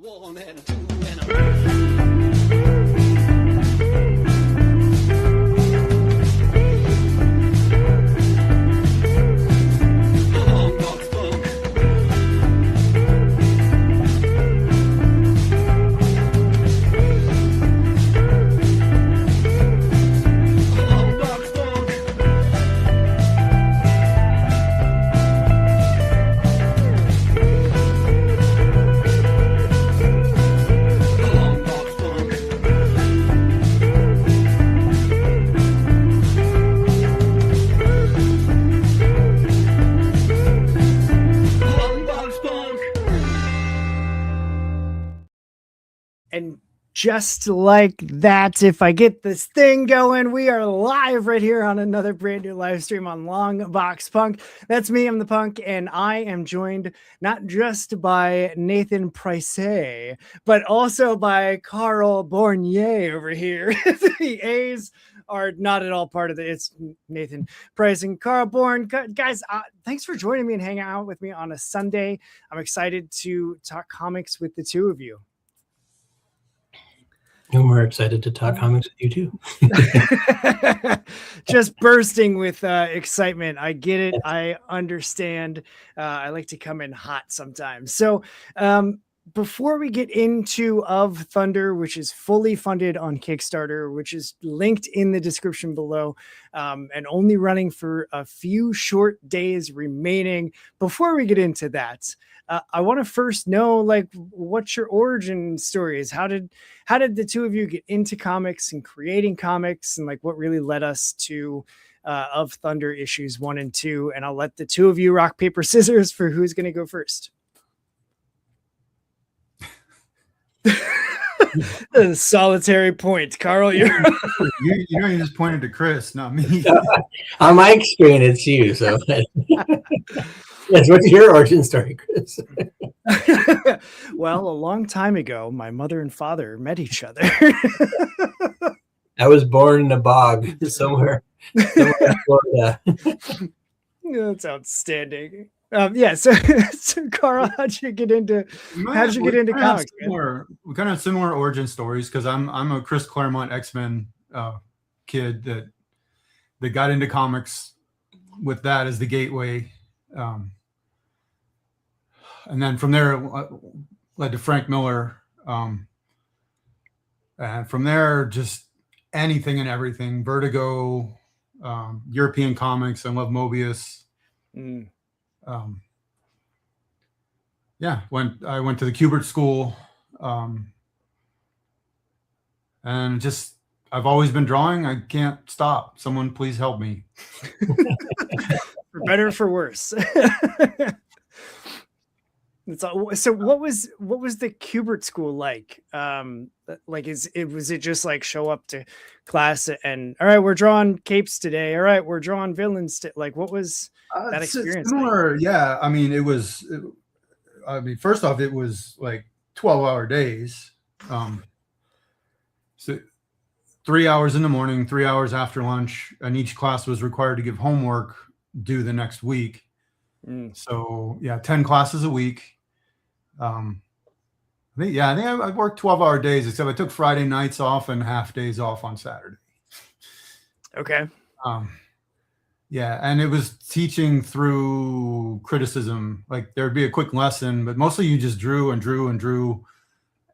One and two and a... And just like that, if I get this thing going, we are live right here on another brand new live stream on Long Box Punk. That's me, I'm the Punk, and I am joined not just by Nathan Price, but also by Carl Bourne over here. The A's are not at all part of it. It's Nathan Price and Carl Bourne. Guys, thanks for joining me and hanging out with me on a Sunday. I'm excited to talk comics with the two of you. And we're excited to talk comics with you too. Just bursting with excitement. I get it. I understand. I like to come in hot sometimes. So before we get into Of Thunder, which is fully funded on Kickstarter, which is linked in the description below, and only running for a few short days remaining, before we get into that, I want to first know, like, what your origin story is. How did the two of you get into comics and creating comics, and like what really led us to Of Thunder issues 1 and 2? And I'll let the two of you rock, paper, scissors for who's going to go first. A solitary point, Carl. You just pointed to Chris, not me. On my screen, it's you. So, yes. What's your origin story, Chris? Well, a long time ago, my mother and father met each other. I was born in a bog somewhere in Florida. That's outstanding. So Carl, how'd you get into comics? We kind of similar origin stories, because I'm a Chris Claremont X-Men kid that got into comics with that as the gateway, and then from there it led to Frank Miller, and from there just anything and everything. Vertigo, European comics. I love Mobius. I went to the Kubert School, and just I've always been drawing. I can't stop. Someone please help me. For better or for worse. So what was the Kubert School like? Was it just like show up to class and all right, we're drawing capes today, all right, we're drawing villains like what was that experience similar like? Yeah, I mean first off, it was like 12-hour days, so 3 hours in the morning, 3 hours after lunch, and each class was required to give homework due the next week. So yeah, 10 classes a week. I think I worked 12-hour days, except I took Friday nights off and half days off on Saturday. Okay. And it was teaching through criticism. Like there'd be a quick lesson, but mostly you just drew and drew and drew,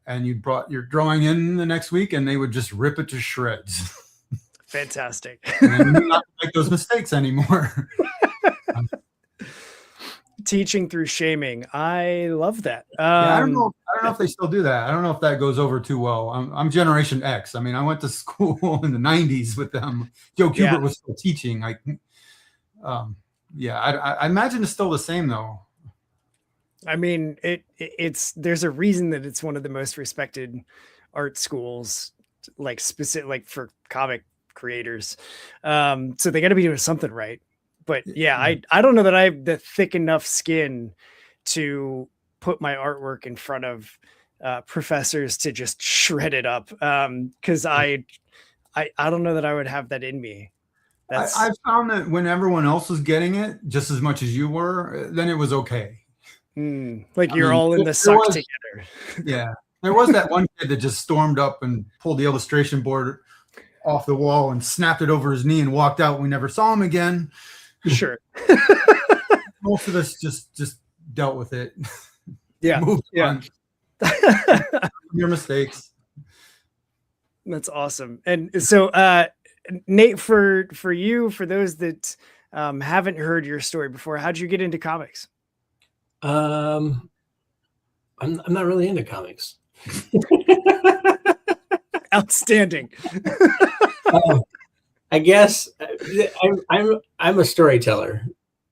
and you brought your drawing in the next week, and they would just rip it to shreds. Fantastic. And you not make those mistakes anymore. Teaching through shaming. I love that. I don't know if they still do that. I don't know if that goes over too well. I'm Generation X. I mean, I went to school in the 90s with them. Joe Kubert was still teaching. I imagine it's still the same though. I mean, it's there's a reason that it's one of the most respected art schools, like specific, like for comic creators. So they got to be doing something right. But yeah, I don't know that I have the thick enough skin to put my artwork in front of professors to just shred it up. Because I don't know that I would have that in me. I found that when everyone else was getting it just as much as you were, then it was okay. Like I you're mean, all in the there suck was- together. Yeah. There was that one kid that just stormed up and pulled the illustration board off the wall and snapped it over his knee and walked out. We never saw him again. Sure. Most of us just dealt with it. Yeah. Moved Yeah. on. Your mistakes. That's awesome. And so, Nate, for you, for those that haven't heard your story before, how'd you get into comics? I'm not really into comics. Outstanding. I guess I'm a storyteller.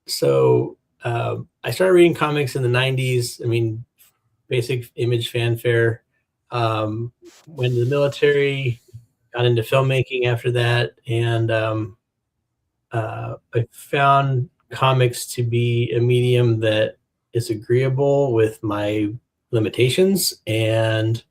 So I started reading comics in the 90s. I mean, basic Image fanfare. Went to the military, got into filmmaking after that, and I found comics to be a medium that is agreeable with my limitations. And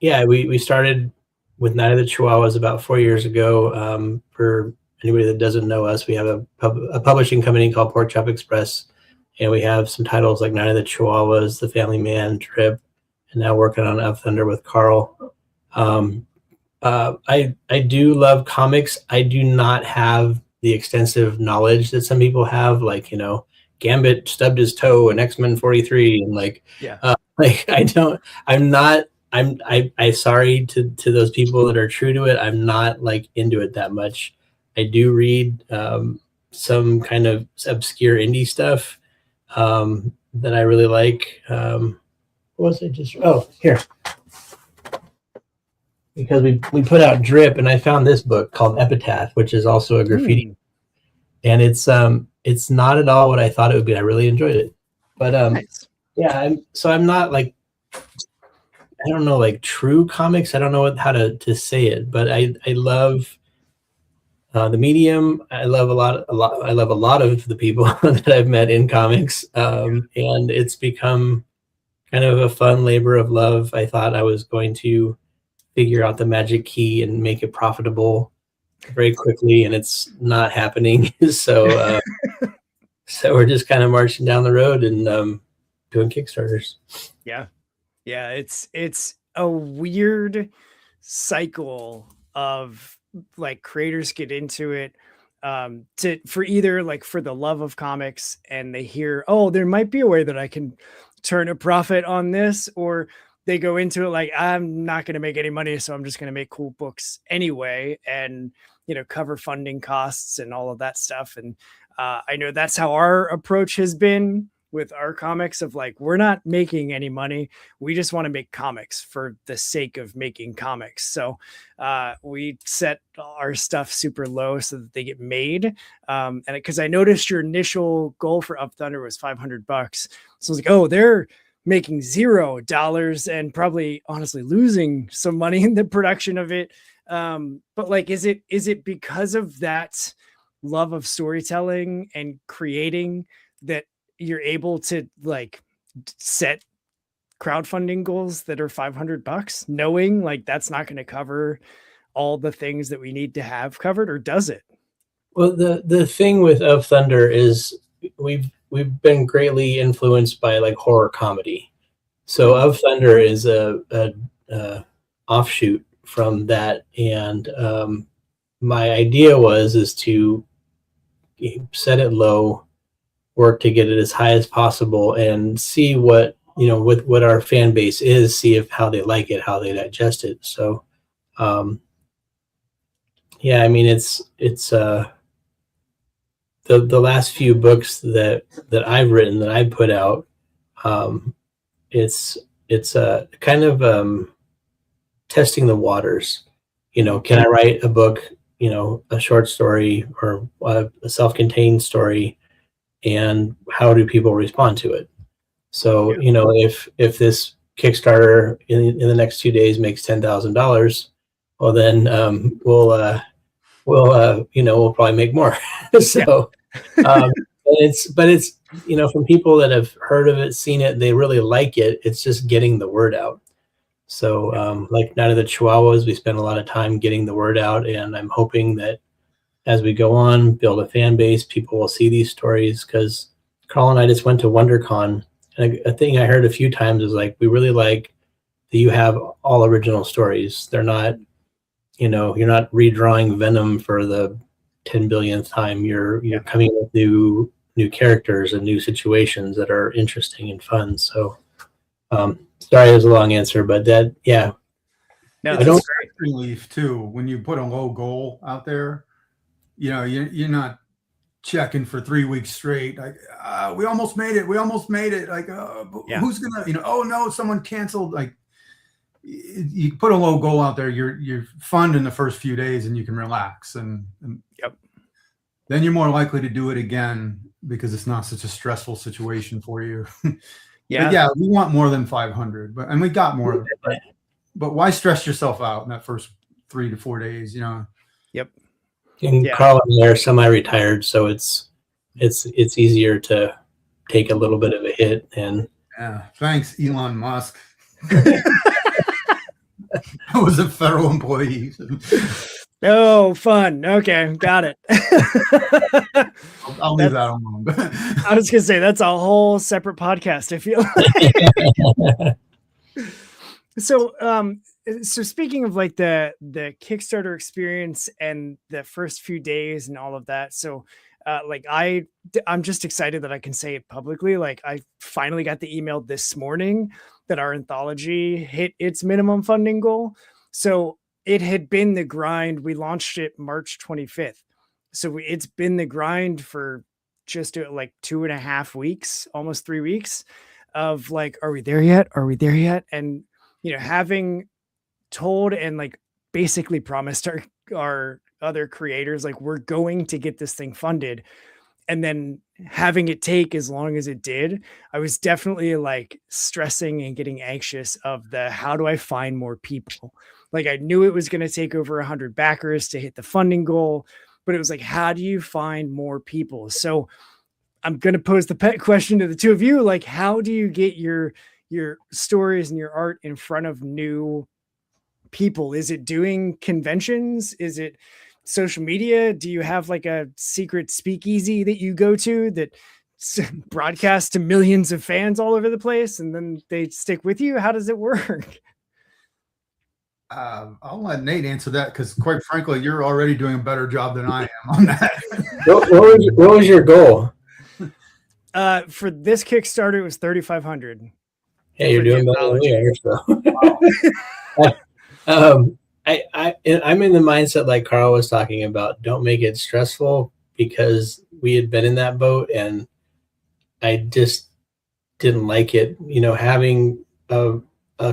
we started with Night of the Chihuahuas about 4 years ago. For anybody that doesn't know us, we have a publishing company called Pork Chop Express, and we have some titles like Night of the Chihuahuas, The Family Man, Trip, and now working on Up Thunder with Carl. I do love comics. I do not have the extensive knowledge that some people have, like, you know, Gambit stubbed his toe in X-Men 43, and like I'm sorry to those people that are true to it. I'm not like into it that much. I do read some kind of obscure indie stuff that I really like. What was it? Here. Because we put out Drip, and I found this book called Epitaph, which is also a graffiti. And it's not at all what I thought it would be. I really enjoyed it. But nice. I'm not like, I don't know, like true comics. I don't know how to say it, but I love the medium. I love a lot. I love a lot of the people that I've met in comics, and it's become kind of a fun labor of love. I thought I was going to figure out the magic key and make it profitable very quickly, and it's not happening. So we're just kind of marching down the road and doing Kickstarters. Yeah. It's a weird cycle of like creators get into it for either like for the love of comics, and they hear, oh, there might be a way that I can turn a profit on this, or they go into it like, I'm not going to make any money, so I'm just going to make cool books anyway, and, you know, cover funding costs and all of that stuff. And I know that's how our approach has been with our comics, of like, we're not making any money. We just want to make comics for the sake of making comics. So we set our stuff super low so that they get made. And because I noticed your initial goal for Up Thunder was $500. So I was like, oh, they're making $0 and probably honestly losing some money in the production of it. But like, is it because of that love of storytelling and creating that you're able to like set crowdfunding goals that are $500, knowing like that's not going to cover all the things that we need to have covered, or does it? Well, the thing with Up Thunder is we've been greatly influenced by like horror comedy. So Up Thunder is a offshoot from that, and my idea is to set it low, work to get it as high as possible, and see what, you know, with what our fan base is, see if how they like it, how they digest it. So I mean, it's the last few books that I've written, that I put out, it's a kind of testing the waters. You know, can I write a book, you know, a short story or a self-contained story, and how do people respond to it? So, you know, if this Kickstarter in the next 2 days makes $10,000, well, then we'll probably make more. So it's, you know, from people that have heard of it, seen it, they really like it. It's just getting the word out. So like Night of the Chihuahuas, we spent a lot of time getting the word out, and I'm hoping that as we go on, build a fan base. People will see these stories, because Carl and I just went to WonderCon, and a thing I heard a few times is like, we really like that you have all original stories. They're not, you're not redrawing Venom for the 10 billionth time. You're coming up with new characters and new situations that are interesting and fun. So sorry it was a long answer, but that, yeah. No, It's that's a great. relief too when you put a low goal out there. You're not checking for 3 weeks straight. Like, we almost made it. Like, who's gonna? Oh no, someone canceled. Like, you put a low goal out there. You're fun in the first few days, and you can relax, and then you're more likely to do it again because it's not such a stressful situation for you. But we want more than 500, and we got more. But why stress yourself out in that first 3 to 4 days? Yep. And Carl and I are semi-retired, so it's easier to take a little bit of a hit. And thanks, Elon Musk. I was a federal employee. Oh, fun. Okay, got it. I'll leave that alone. I was gonna say that's a whole separate podcast, I feel like. So speaking of like the Kickstarter experience and the first few days and all of that, so like I'm just excited that I can say it publicly. Like, I finally got the email this morning that our anthology hit its minimum funding goal. So it had been the grind. We launched it March 25th. So it's been the grind for just like 2.5 weeks, almost 3 weeks of like, are we there yet? Are we there yet? And having told and like basically promised our other creators, like, we're going to get this thing funded, and then having it take as long as it did, I was definitely like stressing and getting anxious of how do I find more people? Like, I knew it was going to take over 100 backers to hit the funding goal, but it was like, how do you find more people? So I'm going to pose the pet question to the two of you. Like, how do you get your stories and your art in front of new people? Is it doing conventions? Is it social media? Do you have like a secret speakeasy that you go to that broadcasts to millions of fans all over the place and then they stick with you? How does it work? I'll let Nate answer that, because quite frankly, you're already doing a better job than I am on that. What was your goal? For this Kickstarter, it was 3,500. Yeah, you're doing better than we are. So. I'm in the mindset like Carl was talking about. Don't make it stressful, because we had been in that boat and I just didn't like it. Having a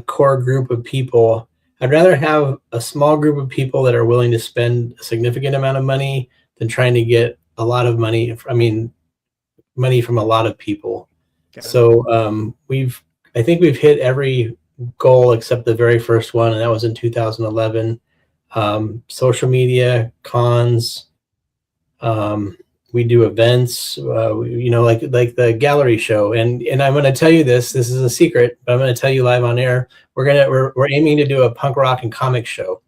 core group of people. I'd rather have a small group of people that are willing to spend a significant amount of money than trying to get a lot of money. Money from a lot of people. So I think we've hit every goal except the very first one, and that was in 2011. Social media, cons, we do events, like the gallery show. And I'm going to tell you this is a secret, but I'm going to tell you live on air. We're aiming to do a punk rock and comic show.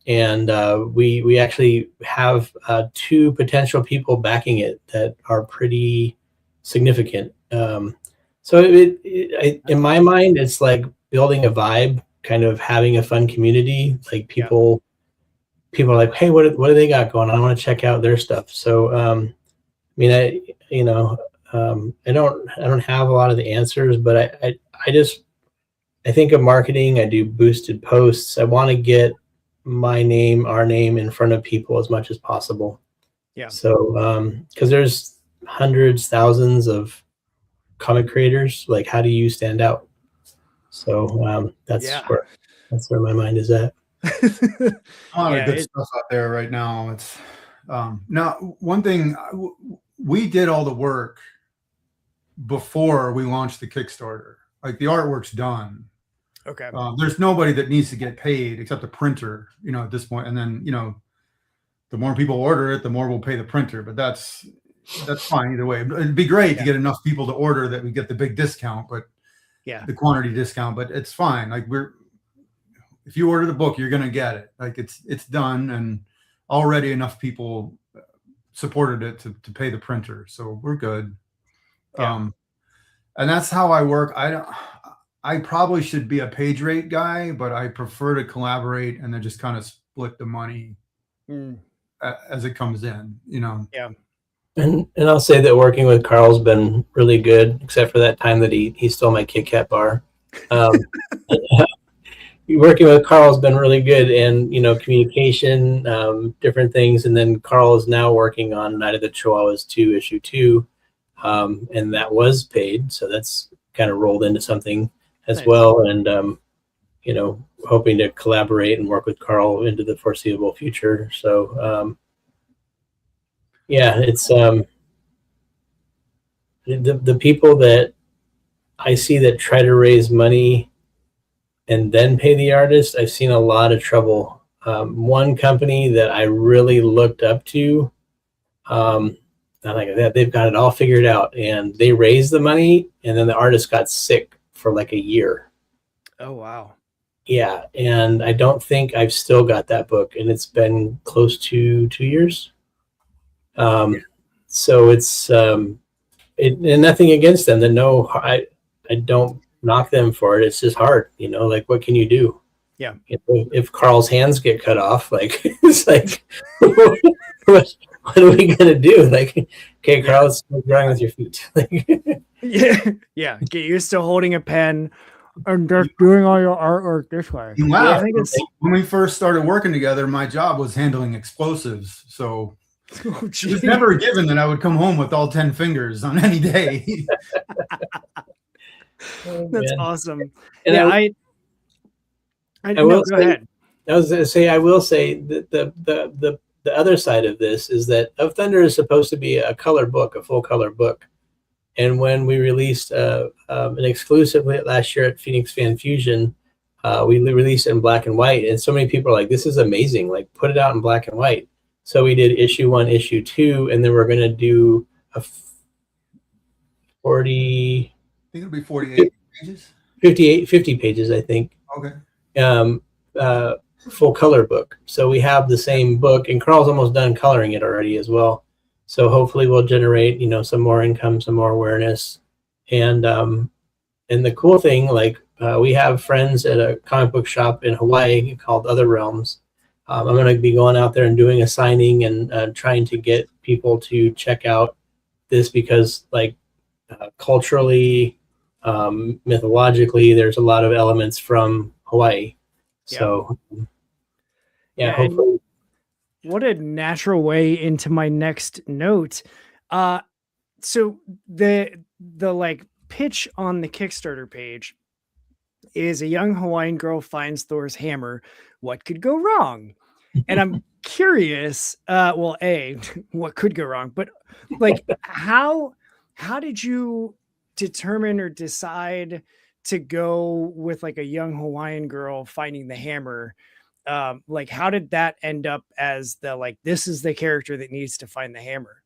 We actually have 2 potential people backing it that are pretty significant. So in my mind, it's like building a vibe, kind of having a fun community. Like people are like, hey, what do they got going on? I want to check out their stuff. So, I don't have a lot of the answers, but I think of marketing. I do boosted posts. I want to get my name, our name in front of people as much as possible. Yeah. So, because there's hundreds, thousands of comic creators. Like, how do you stand out? So that's where my mind is at. A lot of good stuff out there right now. It's now one thing, we did all the work before we launched the Kickstarter. Like, the artwork's done. Okay. There's nobody that needs to get paid except the printer, at this point. And then, the more people order it, the more we'll pay the printer. But that's fine either way. It'd be great to get enough people to order that we get the big discount, but the quantity discount. But it's fine. Like, if you order the book, you're gonna get it. Like, it's done, and already enough people supported it to pay the printer, so we're good. Yeah. And that's how I work. I probably should be a page rate guy, but I prefer to collaborate and then just kind of split the money as it comes in, you know. Yeah. And I'll say that working with Carl's been really good, except for that time that he stole my Kit Kat bar. Working with Carl's been really good, and communication, different things. And then Carl is now working on Night of the Chihuahuas 2 issue 2, and that was paid, so that's kind of rolled into something as Nice. well. And hoping to collaborate and work with Carl into the foreseeable future. So yeah, it's the people that I see that try to raise money and then pay the artist, I've seen a lot of trouble. One company that I really looked up to, I'm like, they've got it all figured out, and they raised the money, and then the artist got sick for like a year. Oh, wow. Yeah, and I don't think I've still got that book, and it's been close to 2 years. So it's and nothing against them. I don't knock them for it. It's just hard, like, what can you do? Yeah. If Carl's hands get cut off, like, it's like, what are we gonna do? Like, okay, Carl, it's drawing with your feet. Yeah. Get used to holding a pen and just doing all your artwork this way. You laugh. I think it's When we first started working together, my job was handling explosives, so oh, it was never a given that I would come home with all 10 fingers on any day. That's awesome. And yeah, I will go ahead. I was going to say, I will say that the other side of this is that Of Thunder is supposed to be a color book, a full color book. And when we released an exclusive last year at Phoenix Fan Fusion, we released it in black and white. And so many people are like, this is amazing. Like, put it out in black and white. So we did issue 1, issue 2, and then we're going to do a 40... I think it'll be 48 pages. 50 pages, I think. Okay. Full color book. So we have the same book, and Carl's almost done coloring it already as well. So hopefully we'll generate, some more income, some more awareness. And the cool thing, like, we have friends at a comic book shop in Hawaii called Other Realms. I'm going to be going out there and doing a signing and trying to get people to check out this, because, like, culturally, mythologically, there's a lot of elements from Hawaii. So yeah, hopefully. What a natural way into my next note. So the like pitch on the Kickstarter page is a young Hawaiian girl finds Thor's hammer. What could go wrong? And I'm curious, well, what could go wrong? But, like, how did you determine or decide to go with, like, a young Hawaiian girl finding the hammer? Like, how did that end up as the, like, this is the character that needs to find the hammer?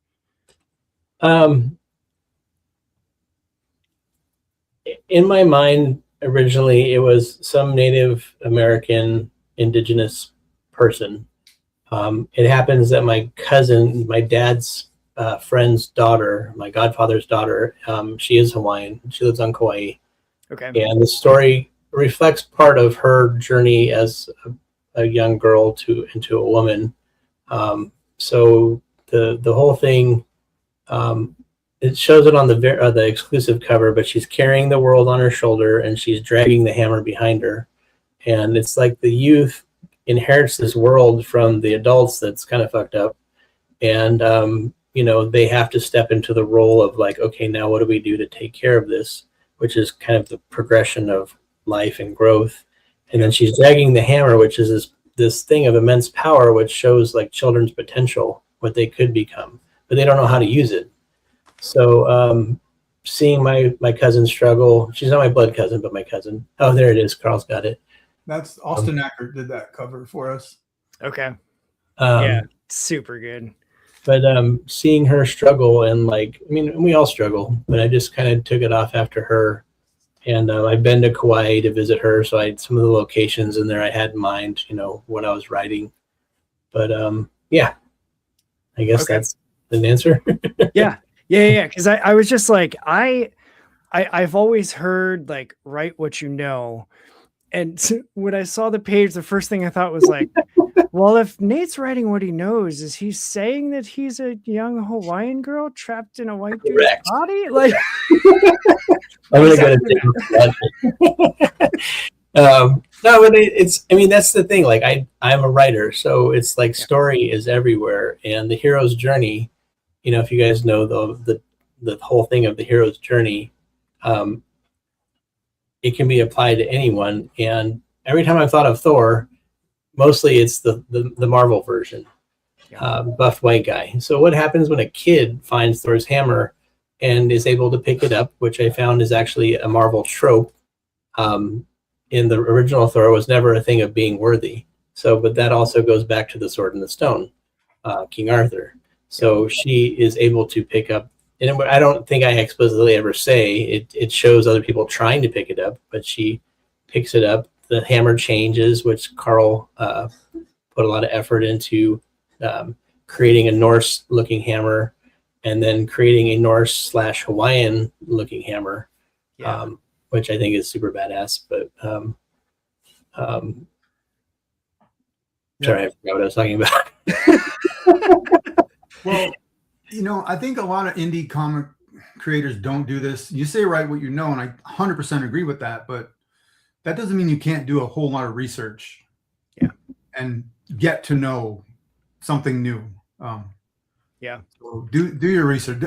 In my mind, originally, it was some Native American indigenous person. It happens that my cousin, my dad's friend's daughter, my godfather's daughter, she is Hawaiian. She lives on Kauai. Okay. And the story reflects part of her journey as a young girl into a woman. So the whole thing, it shows it on the exclusive cover, but she's carrying the world on her shoulder and she's dragging the hammer behind her. And it's like the youth inherits this world from the adults that's kind of fucked up. And, they have to step into the role of, like, okay, now what do we do to take care of this? Which is kind of the progression of life and growth. And then she's dragging the hammer, which is this thing of immense power, which shows, like, children's potential, what they could become, but they don't know how to use it. So seeing my cousin struggle, she's not my blood cousin, but my cousin. Oh, there it is. Carl's got it. That's Austin Ackert did that cover for us. Okay. Yeah, super good. But seeing her struggle, and, like, I mean, we all struggle, but I just kind of took it off after her. And I've been to Kauai to visit her, so I had some of the locations in there I had in mind, what I was writing. But Yeah, I guess Okay. that's an answer. Yeah. Because I was just like, I've always heard like, write what you know. And when I saw the page, the first thing I thought was like, well, if Nate's writing what he knows, is he saying that he's a young Hawaiian girl trapped in a white dude's Correct. body? Like, I'm gonna go exactly to no, but it's. I mean, that's the thing. Like, I'm a writer, so it's like story is everywhere, and the hero's journey. You know, if you guys know the whole thing of the hero's journey, it can be applied to anyone. And every time I've thought of Thor, mostly it's the Marvel version, buff white guy. So what happens when a kid finds Thor's hammer and is able to pick it up, which I found is actually a Marvel trope. In the original Thor was never a thing of being worthy. So, but that also goes back to the Sword and the Stone, King Arthur. So she is able to pick up, and I don't think I explicitly ever say it shows other people trying to pick it up, but she picks it up. The hammer changes, which Carl put a lot of effort into creating a Norse looking hammer and then creating a Norse / Hawaiian looking hammer, which I think is super badass. But sorry, I forgot what I was talking about. Well, you know, I think a lot of indie comic creators don't do this. You say write what you know, and I 100% agree with that, but that doesn't mean you can't do a whole lot of research and get to know something new. So do your research.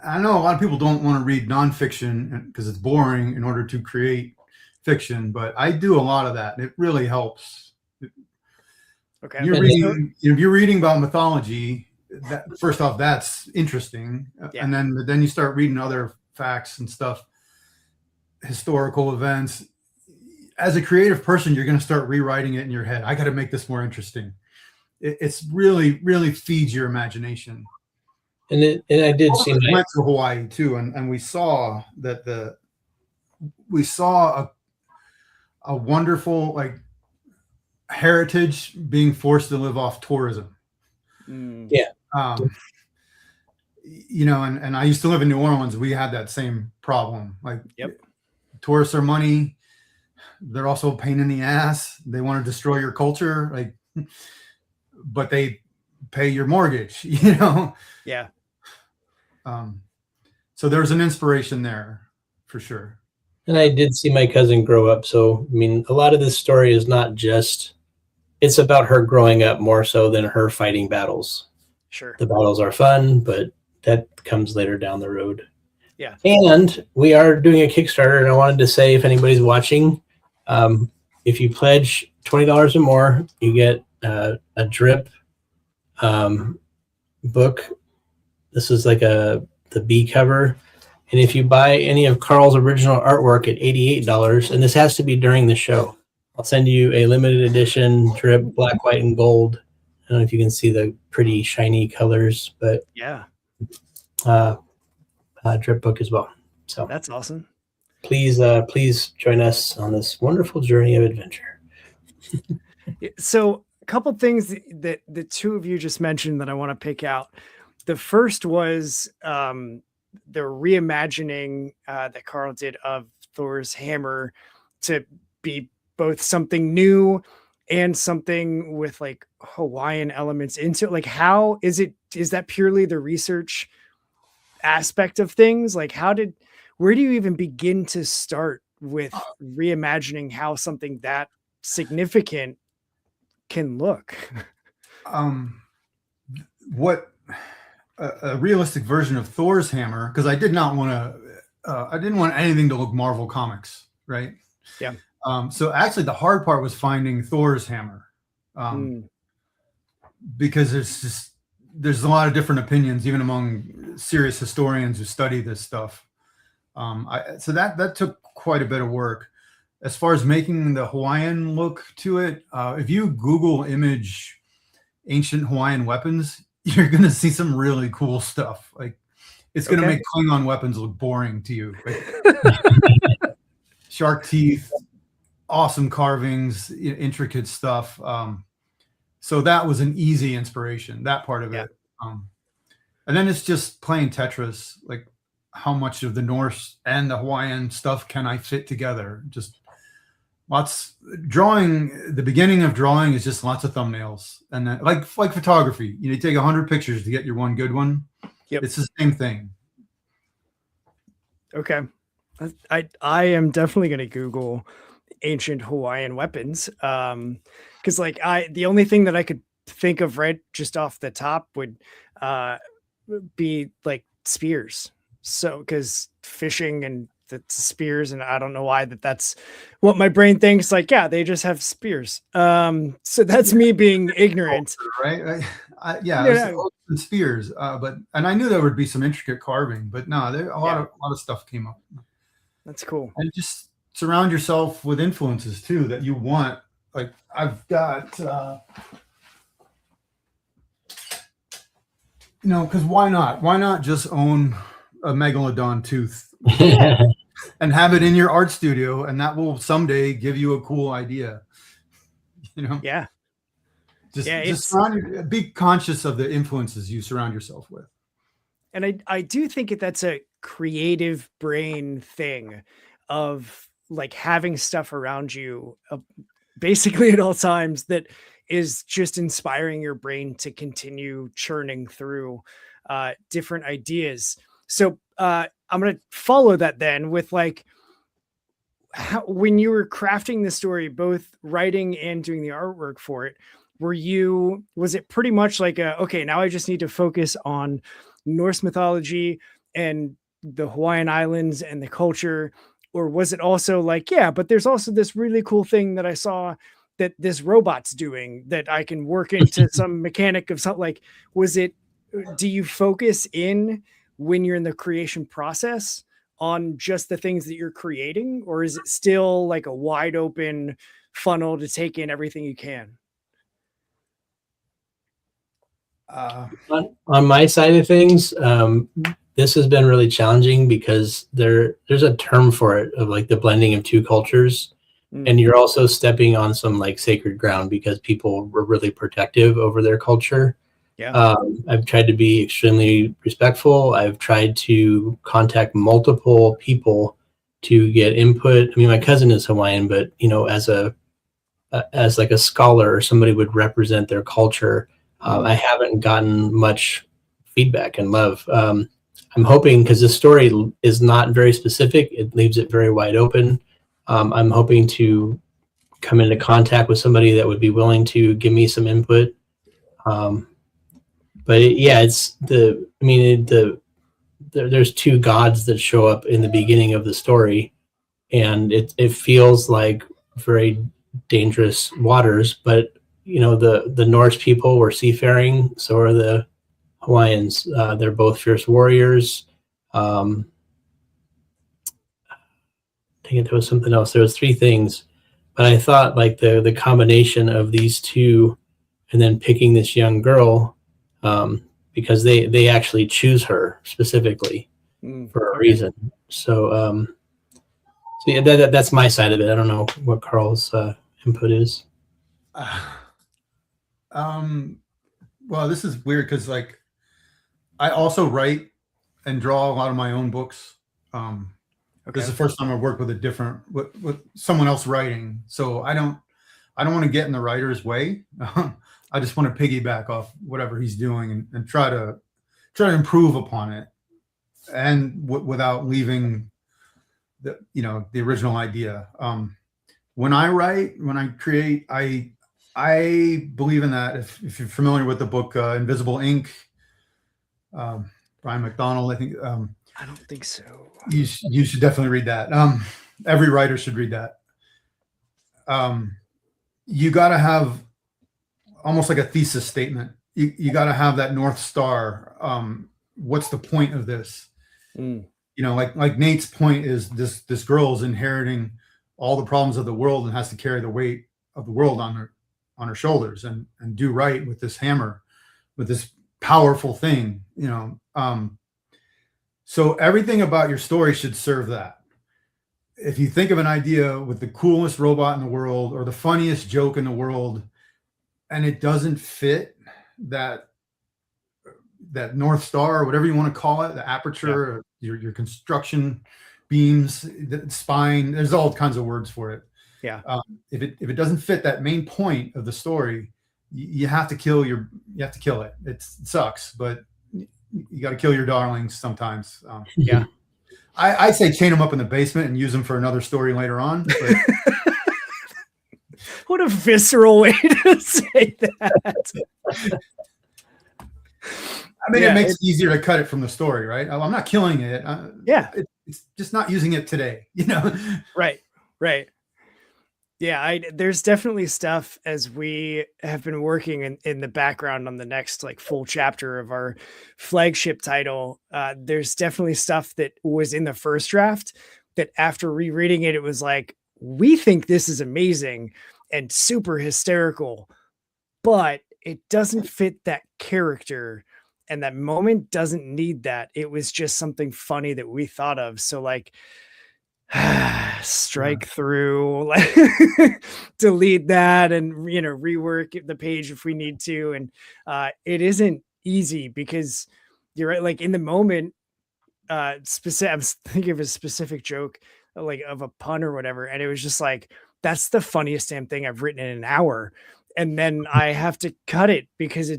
I know a lot of people don't want to read nonfiction because it's boring in order to create fiction, but I do a lot of that. It really helps. Okay. If you're reading about mythology, first off, that's interesting. And then you start reading other facts and stuff, historical events. As a creative person, you're going to start rewriting it in your head. I got to make this more interesting. It's really, really feeds your imagination. And I did see. We went to Hawaii too, and we saw that a wonderful like heritage being forced to live off tourism. You know, and I used to live in New Orleans. We had that same problem. Like, tourists are money. They're also a pain in the ass. They want to destroy your culture, like, but they pay your mortgage, you know? So there's an inspiration there for sure. And I did see my cousin grow up. So, I mean, a lot of this story is not just, it's about her growing up more so than her fighting battles. Sure. The battles are fun, but that comes later down the road. And we are doing a Kickstarter, and I wanted to say, if anybody's watching, if you pledge $20 or more, you get a drip book. This is like the B cover. And if you buy any of Carl's original artwork at $88, and this has to be during the show, I'll send you a limited edition drip, black, white, and gold. I don't know if you can see the pretty shiny colors, but drip book as well. So that's awesome. Please join us on this wonderful journey of adventure. So a couple things that the two of you just mentioned that I want to pick out. The first was the reimagining that Carl did of Thor's hammer to be both something new and something with like Hawaiian elements into it. Like, how is that purely the research aspect of things? Like, where do you even begin to start with reimagining how something that significant can look? What a realistic version of Thor's hammer, because I didn't want anything to look Marvel Comics, right? So actually the hard part was finding Thor's hammer, because there's a lot of different opinions, even among serious historians who study this stuff. So that took quite a bit of work. As far as making the Hawaiian look to it, if you Google image ancient Hawaiian weapons, you're going to see some really cool stuff. Like, it's going to make Klingon weapons look boring to you. Like, shark teeth, awesome carvings, intricate stuff. So that was an easy inspiration, that part of Yeah. it. And then it's just playing Tetris, like how much of the Norse and the Hawaiian stuff can I fit together? Just lots drawing. The beginning of drawing is just lots of thumbnails, and then like photography, you take 100 pictures to get your one good one. Yep. It's the same thing. Okay. I am definitely going to Google ancient Hawaiian weapons. Cause like the only thing that I could think of right just off the top would be like spears. So, cause fishing and the spears, and I don't know why that's what my brain thinks. Like, yeah, they just have spears. So that's me being ignorant. Right. Yeah. Spears. And I knew there would be some intricate carving, but no, there a lot of stuff came up. That's cool. And just surround yourself with influences too that you want. Like I've got, because why not? Why not just own a megalodon tooth and have it in your art studio, and that will someday give you a cool idea. Yeah. Just be conscious of the influences you surround yourself with. And I do think that's a creative brain thing of like having stuff around you basically at all times that is just inspiring your brain to continue churning through different ideas. So I'm going to follow that then with like, when you were crafting the story, both writing and doing the artwork for it, was it pretty much like okay, now I just need to focus on Norse mythology and the Hawaiian Islands and the culture? Or was it also like, yeah, but there's also this really cool thing that I saw that this robot's doing that I can work into some mechanic of something? Like, do you focus in when you're in the creation process on just the things that you're creating? Or is it still like a wide open funnel to take in everything you can? On my side of things, this has been really challenging because there's a term for it of like the blending of two cultures. And you're also stepping on some like sacred ground because people were really protective over their culture. Yeah. I've tried to be extremely respectful. I've tried to contact multiple people to get input. I mean, my cousin is Hawaiian, but as like a scholar or somebody would represent their culture, I haven't gotten much feedback and love. I'm hoping, because the story is not very specific, it leaves it very wide open. I'm hoping to come into contact with somebody that would be willing to give me some input. There's two gods that show up in the beginning of the story, and it feels like very dangerous waters, but the Norse people were seafaring, so are the Hawaiians. They're both fierce warriors. I think there was something else. There was three things, but I thought like the combination of these two, and then picking this young girl, because they actually choose her specifically for a reason. So, yeah, that's my side of it. I don't know what Carl's input is. Well, this is weird because like I also write and draw a lot of my own books. This is the first time I worked with someone else writing, so I don't want to get in the writer's way. I just want to piggyback off whatever he's doing and try to improve upon it, and without leaving the original idea. When I write, when I create, I believe in that. If you're familiar with the book Invisible Ink, Brian McDonald, I think. I don't think so. You should definitely read that. Every writer should read that. You got to have almost like a thesis statement. You got to have that North Star. What's the point of this? Like Nate's point is this girl is inheriting all the problems of the world and has to carry the weight of the world on her shoulders and do right with this hammer, with this powerful thing, so everything about your story should serve that. If you think of an idea with the coolest robot in the world or the funniest joke in the world, and it doesn't fit that North Star or whatever you want to call it, the aperture, your construction beams, the spine, there's all kinds of words for it. Yeah. If it doesn't fit that main point of the story, you have to kill it. It sucks, but you got to kill your darlings sometimes. Yeah. I say chain them up in the basement and use them for another story later on. But what a visceral way to say that. I mean, it makes it easier to cut it from the story, right? I'm not killing it. It's just not using it today, you know? Right. Yeah, there's definitely stuff as we have been working in the background on the next like full chapter of our flagship title. There's definitely stuff that was in the first draft that after rereading it, it was like, we think this is amazing and super hysterical, but it doesn't fit that character. And that moment doesn't need that. It was just something funny that we thought of. So like, strike through, like delete that and, rework the page if we need to. And it isn't easy because you're right. Like in the moment, I was thinking of a specific joke, like of a pun or whatever. And it was just like, that's the funniest damn thing I've written in an hour. And then I have to cut it because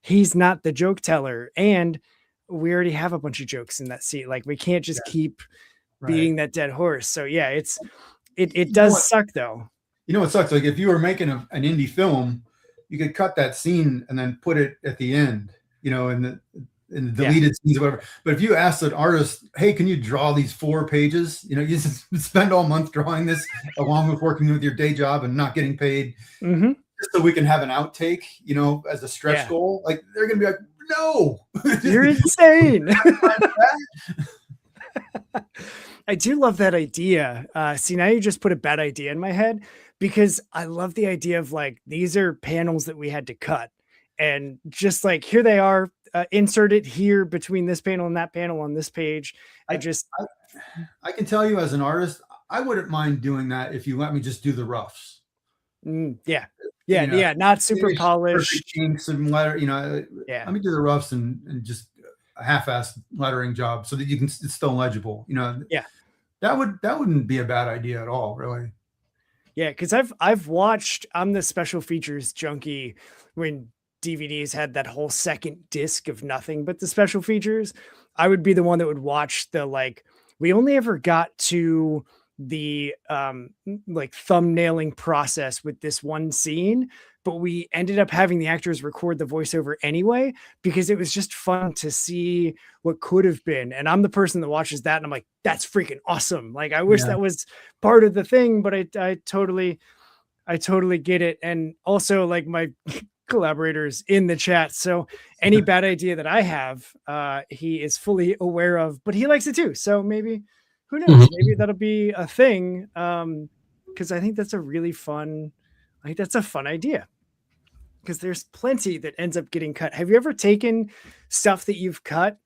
he's not the joke teller. And we already have a bunch of jokes in that scene. Like we can't just keep beating that dead horse. So yeah, it does suck though. You know what sucks? Like if you were making an indie film, you could cut that scene and then put it at the end, in the deleted scenes or whatever. But if you ask an artist, hey, can you draw these 4 pages? You just spend all month drawing this along with working with your day job and not getting paid. Mm-hmm. Just so we can have an outtake, as a stretch goal. Like they're gonna be like, no, you're insane. I do love that idea. See, now you just put a bad idea in my head because I love the idea of like, these are panels that we had to cut and just like, here they are, insert it here between this panel and that panel on this page. I can tell you as an artist, I wouldn't mind doing that if you let me just do the roughs. Not super polished. Inks and letter, let me do the roughs and just a half-assed lettering job so that it's still legible. That wouldn't be a bad idea at all, really. Yeah, because I've watched. I'm the special features junkie when DVDs had that whole second disc of nothing but the special features. I would be the one that would watch we only ever got to the thumbnailing process with this one scene, but we ended up having the actors record the voiceover anyway because it was just fun to see what could have been. And I'm the person that watches that and I'm like, that's freaking awesome. Like I wish that was part of the thing, but I totally get it. And also like my collaborators in the chat. So any bad idea that I have, he is fully aware of, but he likes it too. So maybe, who knows? Maybe that'll be a thing. Cause I think that's a fun idea. Because there's plenty that ends up getting cut. Have you ever taken stuff that you've cut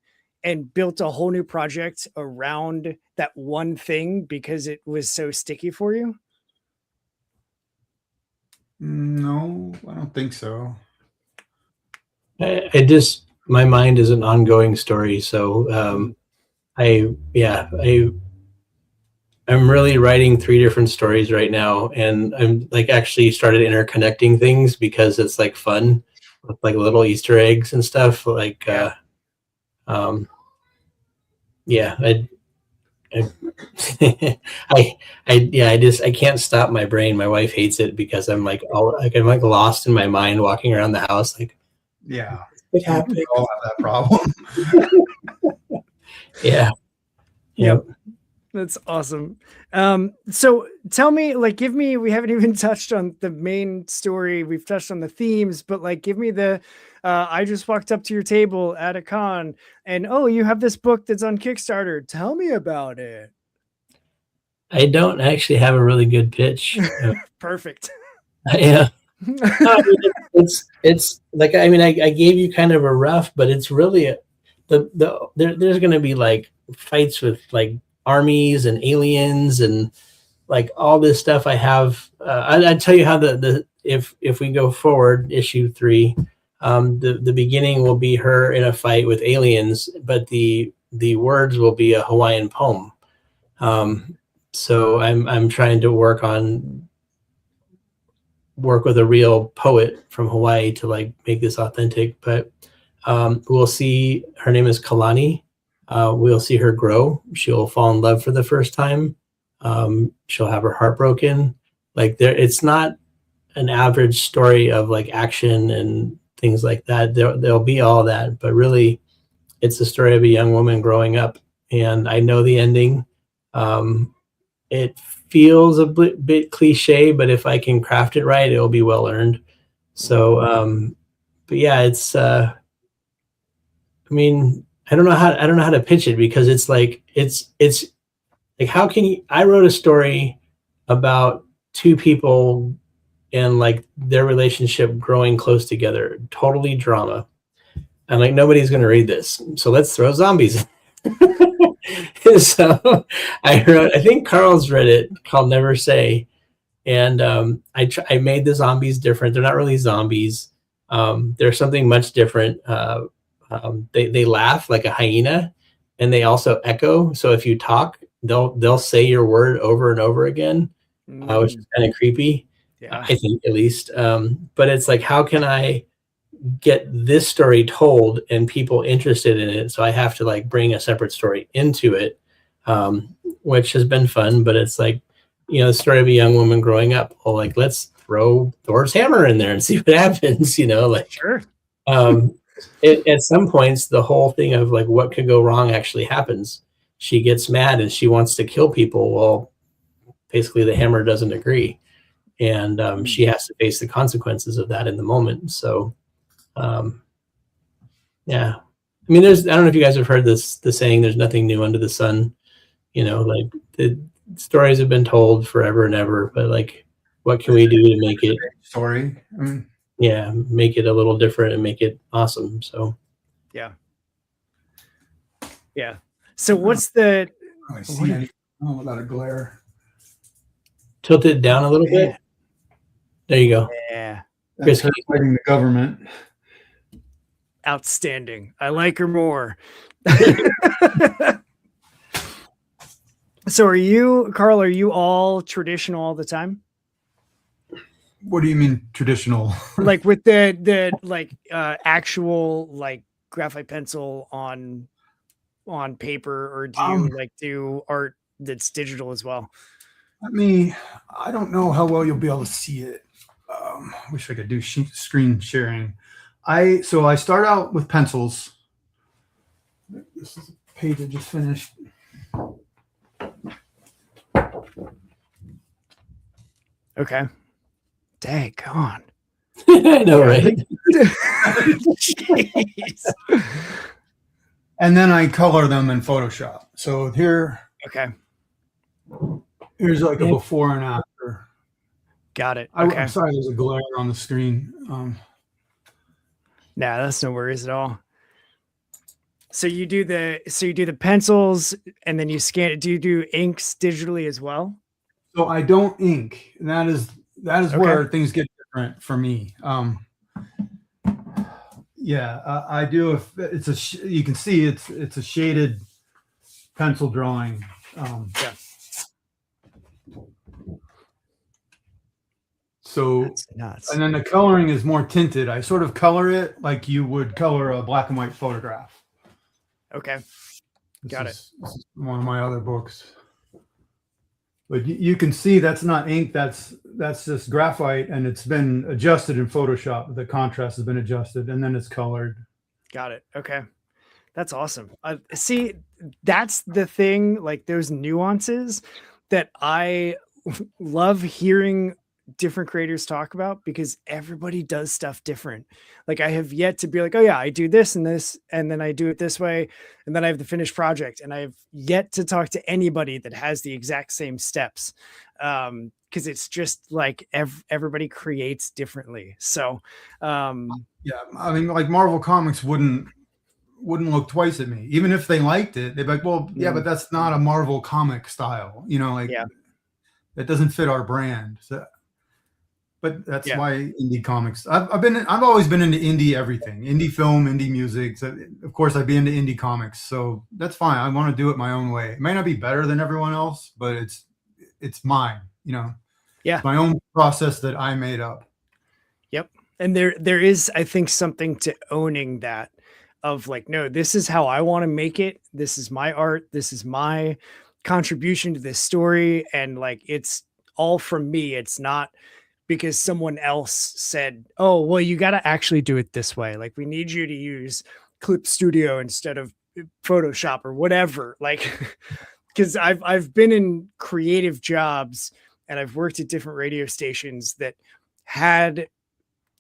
and built a whole new project around that one thing because it was so sticky for you? No, I don't think so. My mind is an ongoing story. So I'm really writing 3 different stories right now, and I'm like actually started interconnecting things because it's like fun with like little Easter eggs and stuff. Like, I can't stop my brain. My wife hates it because I'm like lost in my mind walking around the house. Like, it happened. We all have that problem. Yep. That's awesome. So tell me, we haven't even touched on the main story. We've touched on the themes, but give me I just walked up to your table at a con and, you have this book that's on Kickstarter. Tell me about it. I don't actually have a really good pitch. Perfect. Yeah. It's like, I gave you kind of a rough, but it's really there's going to be like fights with like armies and aliens and like all this stuff. I have I'd tell you how if we go forward, issue 3, the beginning will be her in a fight with aliens, but the words will be a Hawaiian poem. So I'm trying to work with a real poet from Hawaii to like make this authentic. But we'll see. Her name is Kalani. We'll see her grow. She'll fall in love for the first time. She'll have her heart broken. Like it's not an average story of like action and things like that. There'll be all that, but really, it's the story of a young woman growing up. And I know the ending. It feels a bit cliche, but if I can craft it right, it'll be well earned. So, but yeah, it's. I mean, I don't know how to pitch it, because it's like how can you? I wrote a story about two people and like their relationship growing close together, totally drama. I'm like, nobody's going to read this, so let's throw zombies in. So I think Carl's read it, called Never Say, and I made the zombies different. They're not really zombies. They're something much different. They laugh like a hyena, and they also echo. So if you talk, they'll say your word over and over again, which is kind of creepy. Yeah. I think, at least. But it's like, how can I get this story told and people interested in it? So I have to like bring a separate story into it, which has been fun. But it's like, the story of a young woman growing up. Well, like, let's throw Thor's hammer in there and see what happens. Like, sure. At some points, the whole thing of like what could go wrong actually happens. She gets mad and she wants to kill people. Well, basically the hammer doesn't agree, and she has to face the consequences of that in the moment. So, yeah. I mean, I don't know if you guys have heard the saying, "There's nothing new under the sun." Like the stories have been told forever and ever, but like, what can we do to make it story? Yeah, make it a little different and make it awesome. So, yeah. So what's the? I see any without a glare. Tilt it down a little bit. There you go. Yeah. That's fighting the government. Outstanding. I like her more. So Carl, are you all traditional all the time? What do you mean traditional? Like with the actual like graphite pencil on paper, or do you do art that's digital as well? I don't know how well you'll be able to see it. Wish I could do screen sharing. I start out with pencils. This is a page I just finished. Okay. Dang on. I know, right? Jeez. And then I color them in Photoshop. So here, okay. Here's like a before and after. Got it. Okay. I'm sorry, there's a glare on the screen. Nah, that's no worries at all. So you do the pencils and then you scan it. Do you do inks digitally as well? So I don't ink. That is okay. Where things get different for me. I do. You can see it's a shaded pencil drawing. Yeah. So, and then the coloring is more tinted. I sort of color it like you would color a black and white photograph. Okay. Got it. This is one of my other books. But you can see that's not ink. That's just graphite, and it's been adjusted in Photoshop. The contrast has been adjusted, and then it's colored. Got it. Okay. That's awesome. See, that's the thing, like those nuances that I love hearing different creators talk about, because everybody does stuff different. Like I have yet to be like, oh yeah, I do this and this, and then I do it this way, and then I have the finished project, and I've yet to talk to anybody that has the exact same steps. Because it's just like everybody creates differently. So yeah, I mean, like Marvel Comics wouldn't look twice at me, even if they liked it. They'd be like, well, yeah, but that's not a Marvel comic style, that doesn't fit our brand. So, But that's Yeah. why indie comics. I've always been into indie everything, indie film, indie music. So of course, I'd be into indie comics. So that's fine. I want to do it my own way. It may not be better than everyone else, but it's mine. You know, Yeah. it's my own process that I made up. Yep. And there is, I think, something to owning that of like, no, this is how I want to make it. This is my art. This is my contribution to this story. And like, it's all from me. It's not because someone else said, oh, well, you got to actually do it this way. Like, we need you to use Clip Studio instead of Photoshop or whatever. Like, because I've been in creative jobs and I've worked at different radio stations that had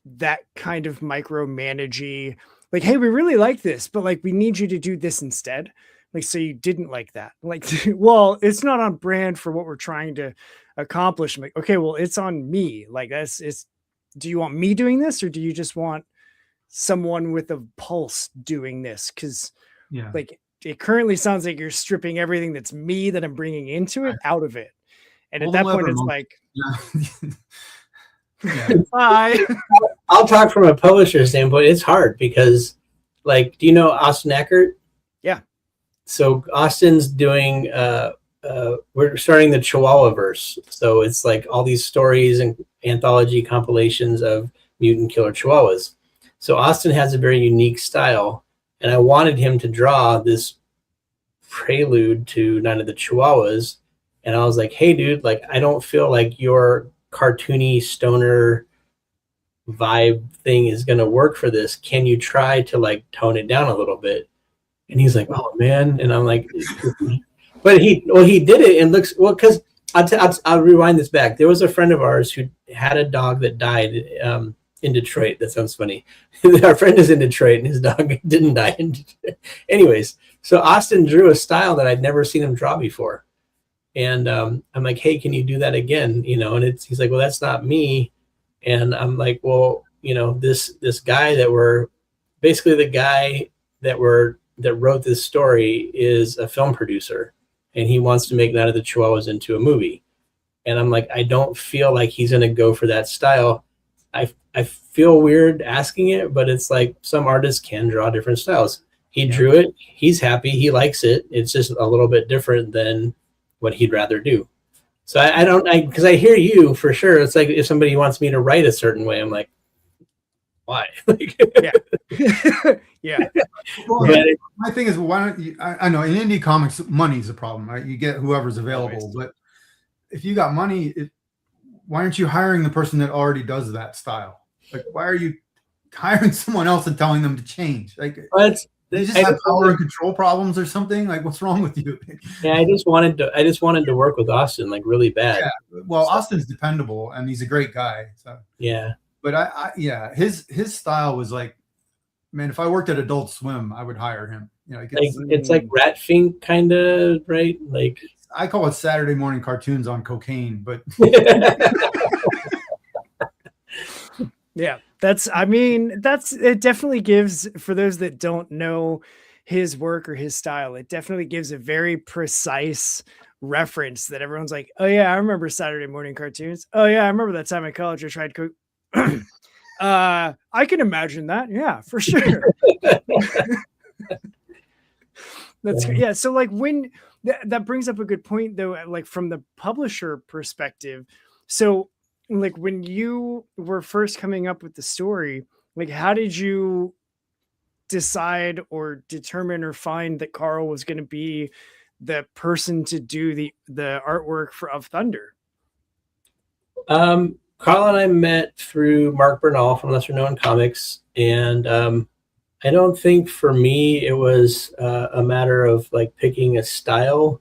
that kind of micromanagey, like, hey, we really like this, but like, we need you to do this instead. Like, so you didn't like that. Like, well, it's not on brand for what we're trying to accomplish. I'm like, okay, well, it's on me. Like, do you want me doing this, or do you just want someone with a pulse doing this? Because Yeah. like, it currently sounds like you're stripping everything that's me that I'm bringing into it out of it. And Pull at the that point, lever, it's monkey. like, Yeah. bye. I'll talk from a publisher standpoint. It's hard because, like, do you know Austin Eckert? Yeah. So Austin's doing, we're starting the Chihuahua verse. So it's like all these stories and anthology compilations of mutant killer Chihuahuas. So Austin has a very unique style, and I wanted him to draw this prelude to Night of the Chihuahuas. And I was like, hey, dude, like, I don't feel like your cartoony stoner vibe thing is going to work for this. Can you try to like tone it down a little bit? And he's like, oh man. And I'm like, but he did it and looks, well, because I'll rewind this back. There was a friend of ours who had a dog that died in Detroit. That sounds funny. Our friend is in Detroit and his dog didn't die. Anyways, so Austin drew a style that I'd never seen him draw before. And I'm like, hey, can you do that again? You know, and he's like, well, that's not me. And I'm like, well, you know, this guy basically the guy that wrote this story is a film producer, and he wants to make Night of the Chihuahuas into a movie. And I'm like, I don't feel like he's going to go for that style. I feel weird asking it, but it's like some artists can draw different styles. He drew it. He's happy. He likes it. It's just a little bit different than what he'd rather do. So because I hear you for sure. It's like if somebody wants me to write a certain way, I'm like, why? Yeah. Yeah. Well, my thing is, why don't you? I know in indie comics, money's a problem, right? You get whoever's available, Always. but if you got money, why aren't you hiring the person that already does that style? Like, why are you hiring someone else and telling them to change? Like, they just have power and control problems or something. Like, what's wrong with you? Yeah, I just wanted to work with Austin like really bad. Yeah. Well, Austin's dependable and he's a great guy. So yeah. But his style was like, man, if I worked at Adult Swim, I would hire him. You know, it's like Rat Fink kind of, right? Like, I call it Saturday morning cartoons on cocaine, but yeah, it definitely gives, for those that don't know his work or his style, it definitely gives a very precise reference that everyone's like, oh yeah, I remember Saturday morning cartoons. Oh yeah, I remember that time in college I tried I can imagine that. Yeah, for sure. Yeah. So like when that brings up a good point though, like from the publisher perspective. So like when you were first coming up with the story, like how did you decide or determine or find that Carl was going to be the person to do the artwork of Thunder? Carl and I met through Mark Bernal from Lesser Known Comics, and I don't think for me it was a matter of like picking a style.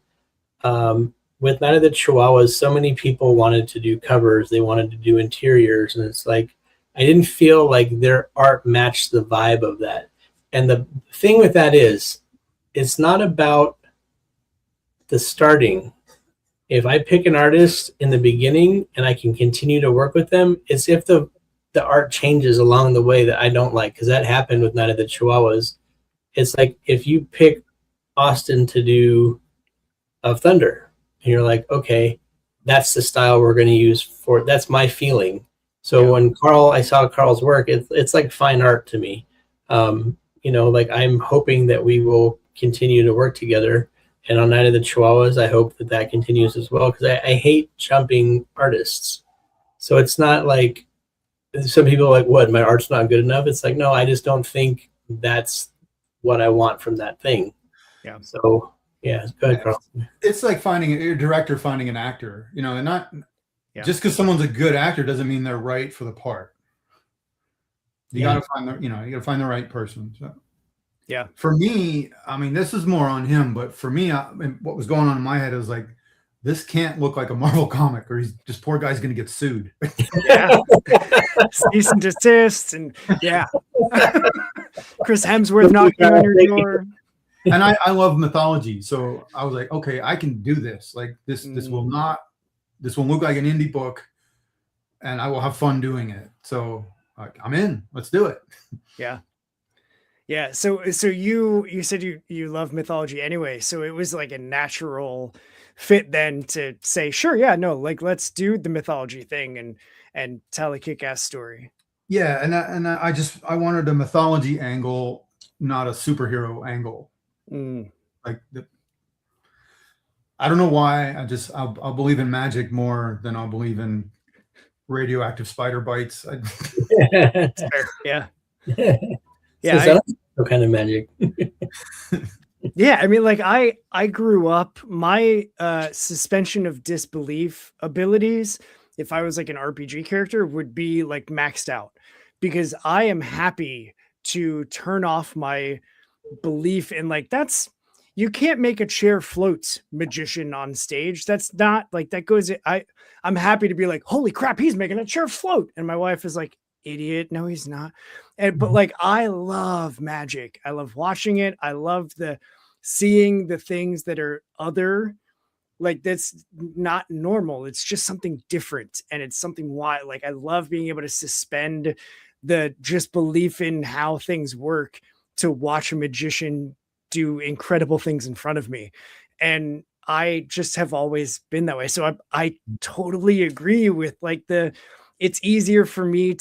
With Night of the Chihuahuas, so many people wanted to do covers, they wanted to do interiors, and it's like I didn't feel like their art matched the vibe of that. And the thing with that is, it's not about the starting. If I pick an artist in the beginning and I can continue to work with them, it's if the art changes along the way that I don't like, because that happened with Night of the Chihuahuas. It's like if you pick Austin to do of Thunder, and you're like, okay, that's the style we're going to use for, that's my feeling. So when I saw Carl's work, it's like fine art to me. Like I'm hoping that we will continue to work together. And on Night of the Chihuahuas, I hope that continues as well, because I hate jumping artists. So it's not like some people are like, what, my art's not good enough? It's like, no, I just don't think that's what I want from that thing. Yeah. So yeah, go ahead, Carl. It's like finding a director, finding an actor, and not just because someone's a good actor doesn't mean they're right for the part. You got to find you got to find the right person. So. Yeah. For me, I mean, this is more on him, but for me, what was going on in my head is like, this can't look like a Marvel comic, or this poor guy's going to get sued. Yeah. Cease and desist, and Chris Hemsworth knocking on your door. And I love mythology, so I was like, okay, I can do this. Like this will look like an indie book, and I will have fun doing it. So I'm in. Let's do it. Yeah. Yeah. So you said you love mythology anyway. So it was like a natural fit then to say, sure, yeah, no, like let's do the mythology thing and tell a kick-ass story. Yeah, and I wanted a mythology angle, not a superhero angle. Like I don't know why. I'll believe in magic more than I'll believe in radioactive spider bites. Yeah. Yeah. What kind of magic? Yeah, I mean, like I grew up, my suspension of disbelief abilities, if I was like an RPG character, would be like maxed out, because I am happy to turn off my belief in like, you can't make a chair float magician on stage. That's not like, that goes, I'm happy to be like, holy crap, he's making a chair float. And my wife is like, idiot, no, he's not. But like, I love magic. I love watching it. I love seeing the things that are other, like that's not normal. It's just something different. And it's something wild. Like I love being able to suspend the just belief in how things work to watch a magician do incredible things in front of me. And I just have always been that way. So I totally agree with like it's easier for me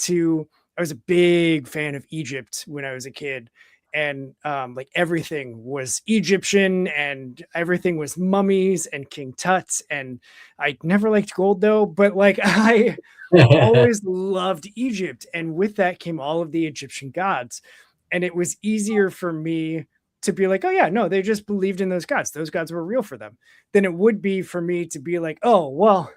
I was a big fan of Egypt when I was a kid, and like everything was Egyptian and everything was mummies and King Tut. And I never liked gold though, but like I always loved Egypt. And with that came all of the Egyptian gods. And it was easier for me to be like, oh yeah, no, they just believed in those gods. Those gods were real for them. Than it would be for me to be like, oh, well,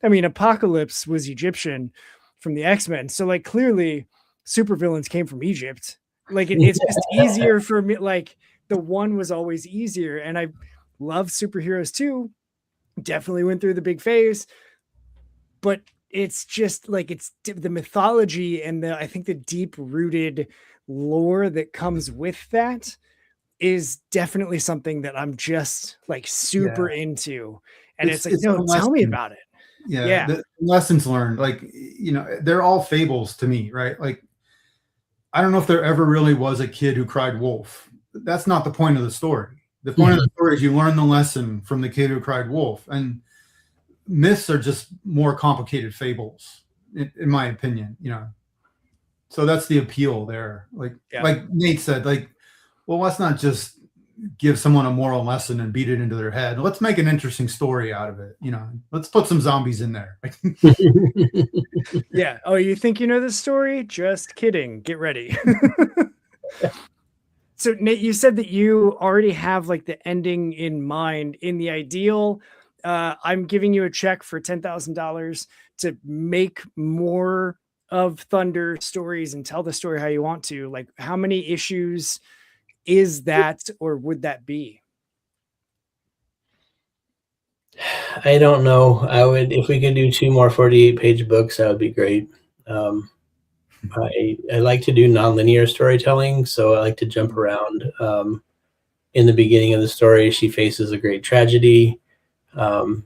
I mean, Apocalypse was Egyptian from the X-Men. So like clearly supervillains came from Egypt. Like it's just easier for me. Like the one was always easier. And I love superheroes too. Definitely went through the big phase, but it's just like, it's the mythology and I think the deep rooted lore that comes with that is definitely something that I'm just like super into. And it's like, no, tell me about it. Yeah. The lessons learned, like, they're all fables to me, right? Like, I don't know if there ever really was a kid who cried wolf. That's not the point of the story. The point of the story is you learn the lesson from the kid who cried wolf. And myths are just more complicated fables, in my opinion, So that's the appeal there. Like Nate said, like, well, let's not just give someone a moral lesson and beat it into their head. Let's make an interesting story out of it. Let's put some zombies in there. Yeah. Oh, you think you know this story? Just kidding. Get ready. So Nate, you said that you already have like the ending in mind. In the ideal, I'm giving you a check for $10,000 to make more of Thunder stories and tell the story how you want to. Like, how many issues is that, or would that be? I don't know. If we could do 2 more 48-page books, that would be great. I like to do nonlinear storytelling, so I like to jump around. In the beginning of the story, she faces a great tragedy. Her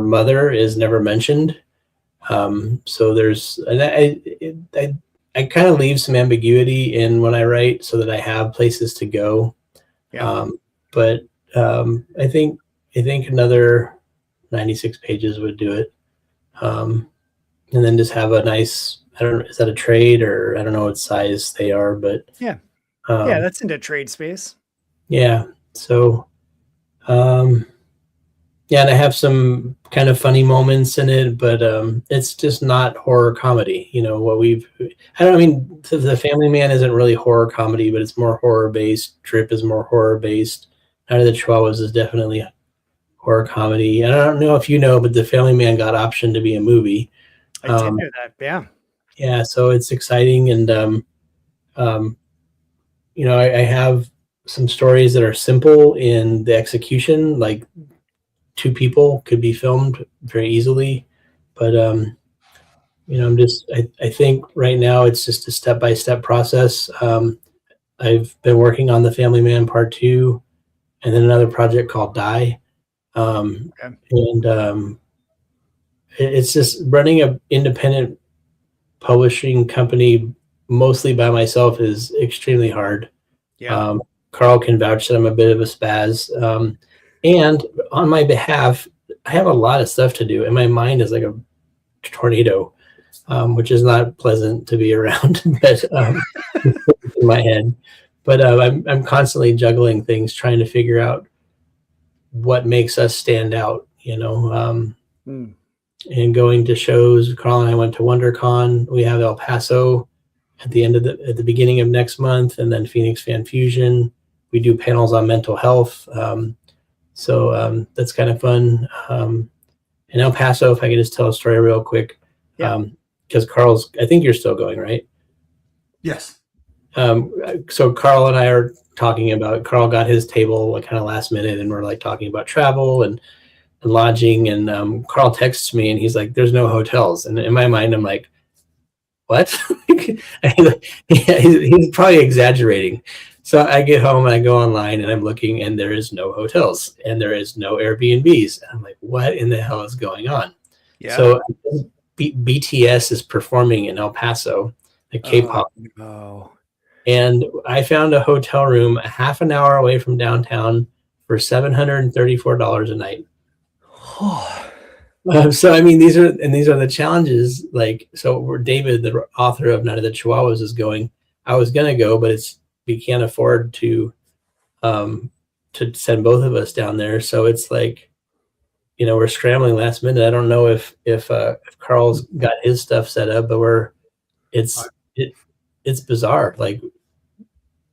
mother is never mentioned. So there's, and I kind of leave some ambiguity in when I write so that I have places to go. Yeah. I think another 96 pages would do it. and then just have a nice, I don't know, is that a trade, or I don't know what size they are, but Yeah. um, Yeah, that's into trade space. yeah. So, yeah, and I have some kind of funny moments in it, but it's just not horror comedy. You know what I mean, the Family Man isn't really horror comedy, but it's more horror based. Drip is more horror based. Night of the Chihuahuas is definitely horror comedy. And I don't know if you know, but the Family Man got optioned to be a movie. I did know that. Yeah. Yeah, so it's exciting, and you know, I have some stories that are simple in the execution, like 2 people could be filmed very easily, but you know, I think right now it's just a step-by-step process. I've been working on the Family Man Part 2, and then another project called Die. Okay. And it's just running an independent publishing company mostly by myself is extremely hard. Yeah. Carl can vouch that I'm a bit of a spaz. And on my behalf, I have a lot of stuff to do, and my mind is like a tornado, which is not pleasant to be around, but in my head. But I'm constantly juggling things, trying to figure out what makes us stand out, you know, and going to shows. Carl and I went to WonderCon. We have El Paso at the beginning of next month, and then Phoenix Fan Fusion. We do panels on mental health. So that's kind of fun. In El Paso, if I could just tell a story real quick, because Carl's, I think you're still going, right? Yes. So Carl and I are talking about, Carl got his table like kind of last minute, and we're like talking about travel and lodging, and Carl texts me and he's like, there's no hotels. And in my mind, I'm like, what? He's probably exaggerating. So I get home and I go online and I'm looking, and there is no hotels and there is no Airbnbs. And I'm like, what in the hell is going on? Yeah. So BTS is performing in El Paso, the K-pop. Oh. And I found a hotel room a half an hour away from downtown for $734 a night. So I mean, these are the challenges. Like, so where David, the author of Night of the Chihuahuas, is going. I was gonna go, but we can't afford to send both of us down there. So it's like, you know, we're scrambling last minute. I don't know if Carl's got his stuff set up, but it's bizarre. Like,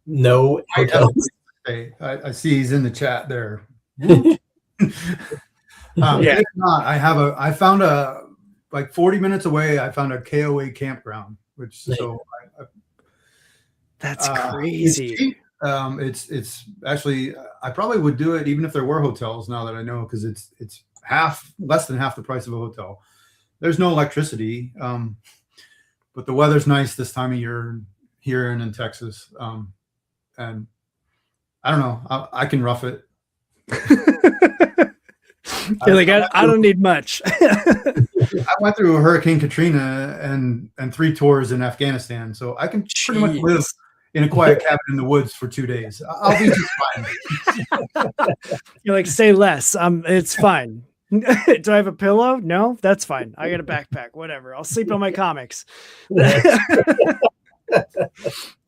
no hotels. I see he's in the chat there. Yeah. If not, I found like 40 minutes away, I found a KOA campground, which That's crazy. It's actually, I probably would do it even if there were hotels, now that I know, because it's less than half the price of a hotel. There's no electricity, but the weather's nice this time of year here and in Texas. And I don't know, I can rough it. You're like, I don't need much. I went through Hurricane Katrina and 3 tours in Afghanistan, so I can pretty much live in a quiet cabin in the woods for 2 days. I'll be just fine. You're like, say less. It's fine. Do I have a pillow? No, that's fine. I got a backpack. Whatever. I'll sleep on my comics.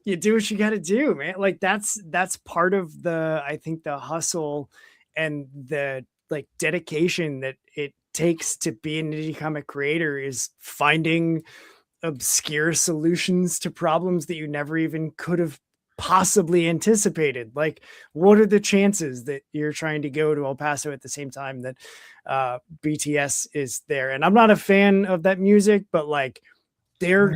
You do what you got to do, man. Like that's part of I think the hustle and the like dedication that it takes to be an indie comic creator is finding obscure solutions to problems that you never even could have possibly anticipated. Like, what are the chances that you're trying to go to El Paso at the same time that BTS is there? And I'm not a fan of that music, but like they are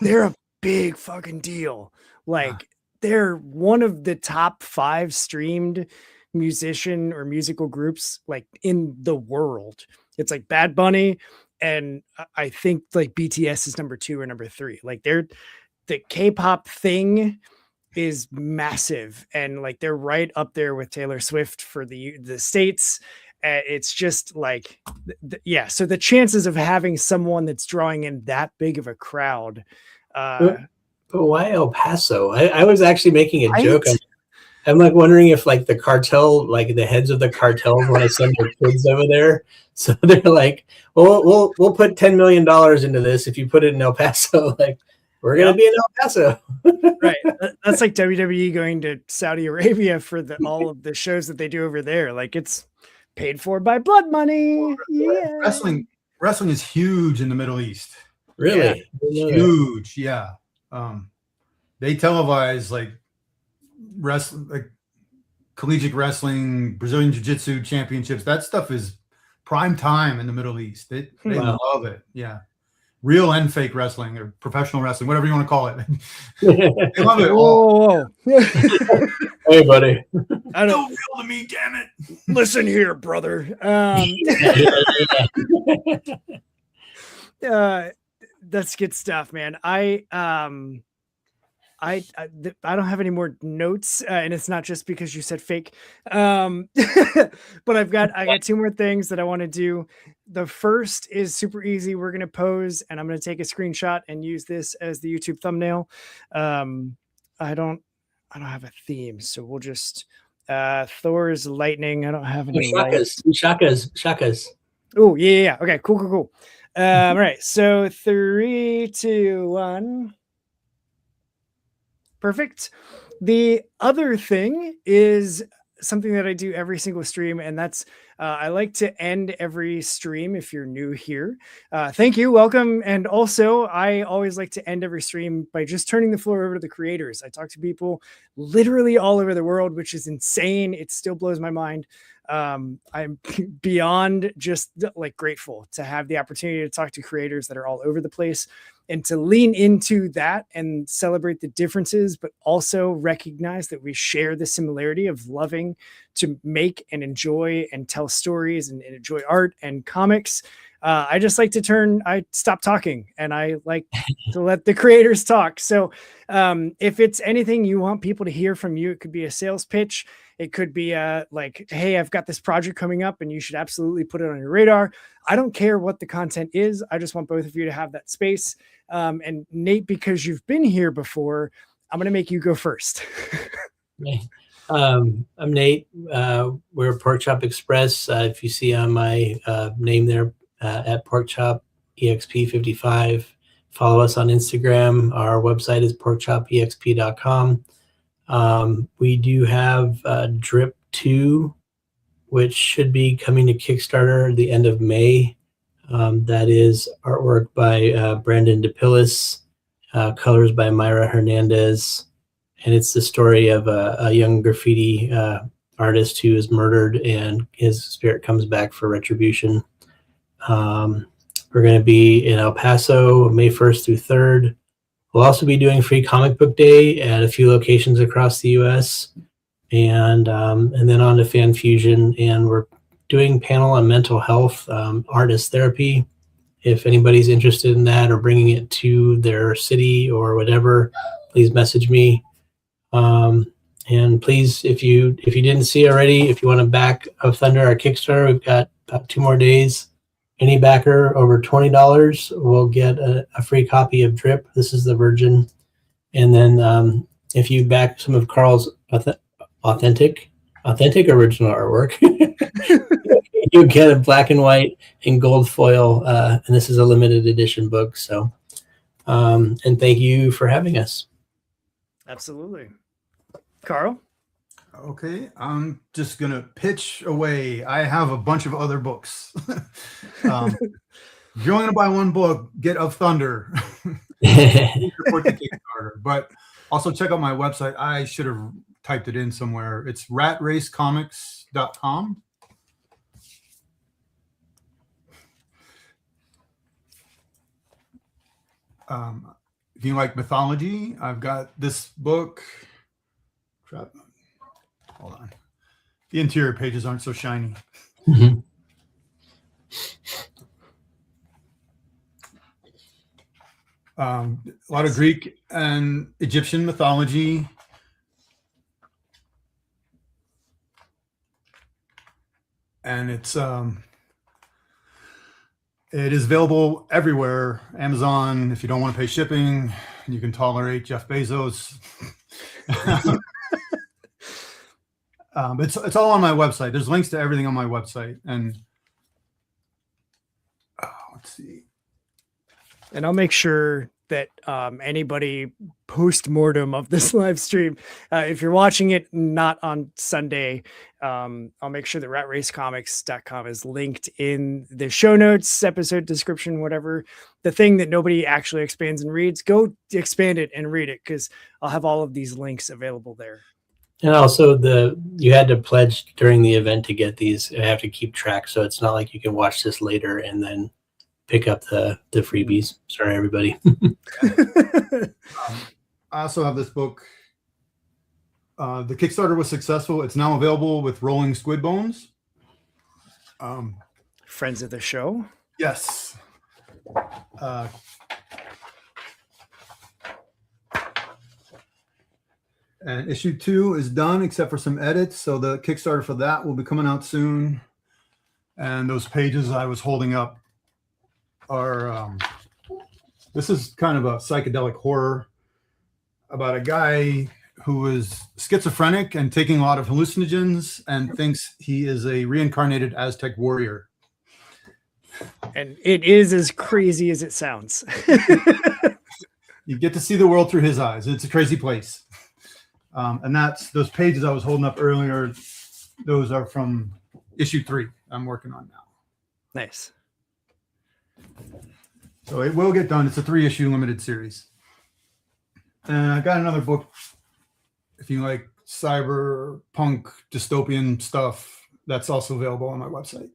they're a big fucking deal. Like they're one of the top 5 streamed musician or musical groups like in the world. It's like Bad Bunny, and I think like BTS is number 2 or number 3. Like the K-pop thing is massive, and like they're right up there with Taylor Swift for the States. It's just like yeah, so the chances of having someone that's drawing in that big of a crowd But why El Paso? I was actually making a joke. I'm like wondering if like the cartel, like the heads of the cartels want to send their kids over there. So they're like, well, we'll put $10 million into this if you put it in El Paso. Like, we're going to be in El Paso. Right. That's like WWE going to Saudi Arabia for all of the shows that they do over there. Like, it's paid for by blood money. Yeah. Wrestling is huge in the Middle East. Really? Yeah. Huge. Yeah. They televise like wrestling, like collegiate wrestling, Brazilian Jiu-Jitsu championships. That stuff is prime time in the Middle East. They love it. Yeah. Real and fake wrestling or professional wrestling, whatever you want to call it. They love it. Whoa. Hey, buddy. I don't real to me, damn it. listen here, brother. That's good stuff, man. I don't have any more notes, and it's not just because you said fake. But I got two more things that I want to do. The first is super easy. We're gonna pose, and I'm gonna take a screenshot and use this as the YouTube thumbnail. I don't have a theme, so we'll just Thor's lightning. I don't have any Shakas. Oh yeah. Okay, cool. All right, so 3, 2, 1. Perfect. The other thing is something that I do every single stream, and that's I like to end every stream. If you're new here, thank you, welcome. And also, I always like to end every stream by just turning the floor over to the creators. I talk to people literally all over the world, which is insane. It still blows my mind. I'm beyond just like grateful to have the opportunity to talk to creators that are all over the place and to lean into that and celebrate the differences, but also recognize that we share the similarity of loving to make and enjoy and tell stories and enjoy art and comics. I just like to I stop talking and I like to let the creators talk. So if it's anything you want people to hear from you, it could be a sales pitch. It could be like, hey, I've got this project coming up and you should absolutely put it on your radar. I don't care what the content is. I just want both of you to have that space. And Nate, because you've been here before, I'm going to make you go first. I'm Nate. We're Pork Chop Express. If you see on my name there at Pork Chop EXP55, follow us on Instagram. Our website is porkchopexp.com. We do have Drip 2, which should be coming to Kickstarter the end of May. That is artwork by Brandon DePillis, colors by Myra Hernandez. And it's the story of a young graffiti artist who is murdered and his spirit comes back for retribution. We're going to be in El Paso May 1st through 3rd. We'll also be doing Free Comic Book Day at a few locations across the U.S. And then on to Fan Fusion. And we're doing panel on mental health, artist therapy. If anybody's interested in that or bringing it to their city or whatever, please message me. And please, if you didn't see already, if you want to back Of Thunder, our Kickstarter, we've got about 2 more days. Any backer over $20 will get a free copy of Drip. This is the Virgin. And then if you back some of Carl's authentic original artwork, you get a black and white and gold foil. And this is a limited edition book. So, and thank you for having us. Absolutely. Carl? Okay, I'm just going to pitch away. I have a bunch of other books. If you're going to buy one book, get Of Thunder. Support the Kickstarter. But also check out my website. I should have typed it in somewhere. It's ratracecomics.com. If you like mythology, I've got this book. Hold on. The interior pages aren't so shiny. Mm-hmm. A lot of Greek and Egyptian mythology. And it is available everywhere. Amazon, if you don't want to pay shipping, you can tolerate Jeff Bezos. It's all on my website. There's links to everything on my website. And let's see. And I'll make sure that anybody post-mortem of this live stream, if you're watching it not on Sunday, I'll make sure that ratracecomics.com is linked in the show notes, episode description, whatever. The thing that nobody actually expands and reads, go expand it and read it, because I'll have all of these links available there. And also you had to pledge during the event to get these. I have to keep track, so it's not like you can watch this later and then pick up the freebies. Sorry, everybody. I also have this book. The Kickstarter was successful. It's now available with rolling squid bones. Friends of the show. Yes. And issue 2 is done except for some edits. So the Kickstarter for that will be coming out soon. And those pages I was holding up are this is kind of a psychedelic horror about a guy who is schizophrenic and taking a lot of hallucinogens and thinks he is a reincarnated Aztec warrior. And it is as crazy as it sounds. You get to see the world through his eyes. It's a crazy place. And that's those pages I was holding up earlier. Those are from issue 3 I'm working on now. Nice. So it will get done. It's a 3-issue limited series. And I got another book. If you like cyberpunk dystopian stuff, that's also available on my website.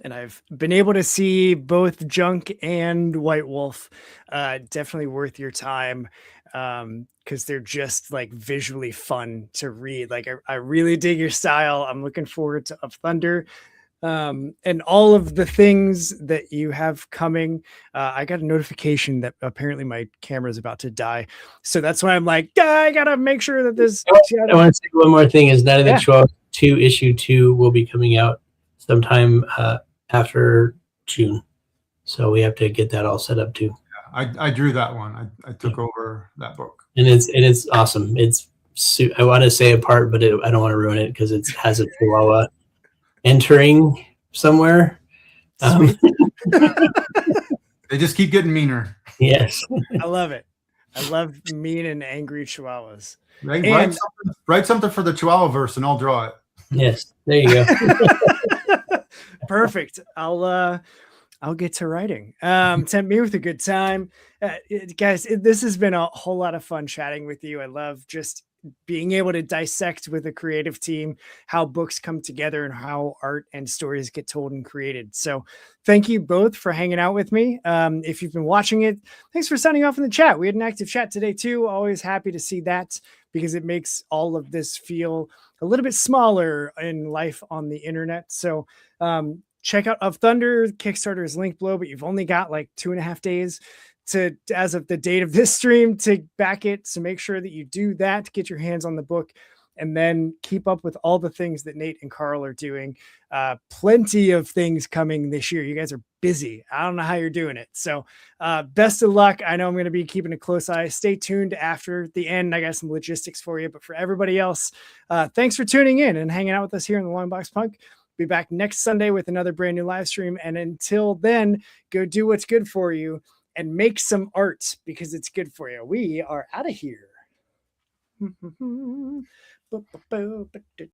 And I've been able to see both Junk and White Wolf. Definitely worth your time, because they're just like visually fun to read. Like I really dig your style. I'm looking forward to Of Thunder. And all of the things that you have coming. I got a notification that apparently my camera is about to die. So that's why I'm like, I got to make sure that this. I want to say one more thing is Night of the 12 issue 2 will be coming out sometime after June. So we have to get that all set up too. I drew that one. I took over that book. And it's awesome. I want to say a part, but I don't want to ruin it because it has a chihuahua entering somewhere. They just keep getting meaner. Yes. I love it. I love mean and angry chihuahuas. Write something for the Chihuahua verse and I'll draw it. Yes. There you go. Perfect. I'll get to writing. Tempt me with a good time. Guys, this has been a whole lot of fun chatting with you. I love just being able to dissect with a creative team how books come together and how art and stories get told and created. So thank you both for hanging out with me. If you've been watching it, thanks for signing off in the chat. We had an active chat today too. Always happy to see that because it makes all of this feel a little bit smaller in life on the internet. So check out Of Thunder. Kickstarter is linked below, but you've only got like 2.5 days to, as of the date of this stream, to back it. So make sure that you do that, get your hands on the book, and then keep up with all the things that Nate and Carl are doing. Plenty of things coming this year. You guys are busy. I don't know how you're doing it. So best of luck. I know I'm going to be keeping a close eye. Stay tuned after the end. I got some logistics for you, but for everybody else, thanks for tuning in and hanging out with us here in the Long Box Punk. Be back next Sunday with another brand new live stream. And until then, go do what's good for you and make some art because it's good for you. We are out of here.